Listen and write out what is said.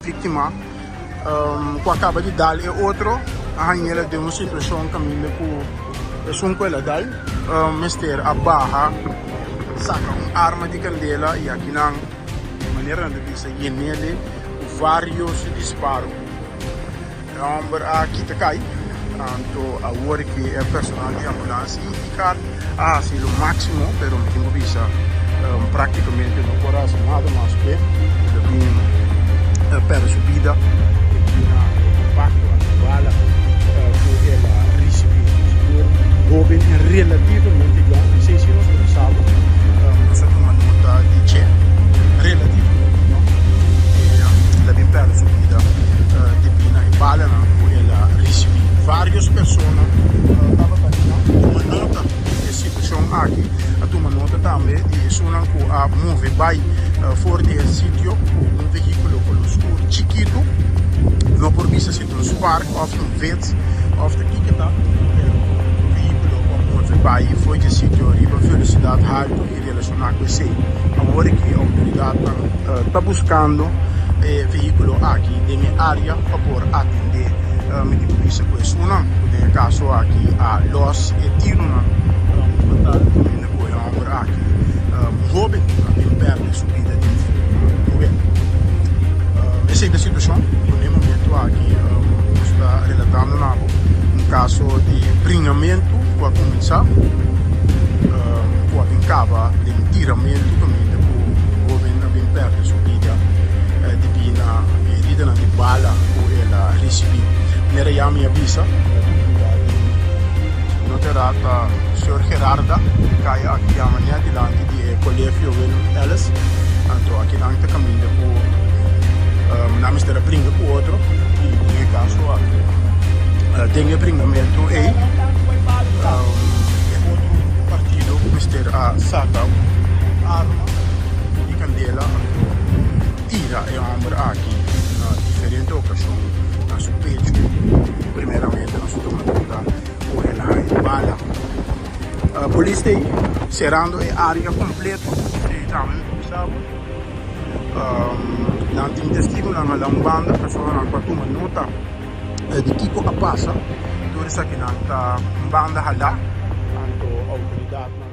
vítima que acaba de dar é outro arranhela de uma situação caminho com é um coisa dal mister a barra saca arma de candela e aqui na maneira de dizer e nele vários disparos homem aqui te cai tanto a hora que é personal de ambulância indicar assim o máximo pero me tenho vista praticamente no coração nada mais que per subida impacto a bala que ela recebeu jovem relativamente jovem se nós pensamos nós temos uma nota de che relativamente ela bem per subida de pina e bala que ela recebeu várias pessoas estava fazendo uma nota de situação aqui a uma nota também de sonan que a move vai fora de sítio um veículo com escuro chiquito não por vista se um spark of um vets of the kiketa o veículo como vai foi de sítio arriba velocidade alta e relacionado com isso agora que a autoridade está buscando veículo aqui de minha área para por atender me digo isso com isso não no caso aqui a los e tiro na agora aqui jovem a perde subida de governo essa é a situação no momento aqui está relatando um caso de brinhamento que vai começar que acaba de tiramento também o jovem a perde subida de pina herida de bala que ela recebeu nera já me avisa noterá o senhor Gerarda cai aqui amanhã diante de colégio William Ellis então aqui não está caminhando por na mistura brinca com outro e no caso tem bringamento e outro partido mister a saca arma de candela tira e homem aqui na diferente ocasião na seu peito primeiramente na sua tomada ou ela bala a polícia cerrando a área completa e também sabe não tem testigo na banda a pessoa não pode tomar nota de que a passa por isso aqui não está banda halá a autoridade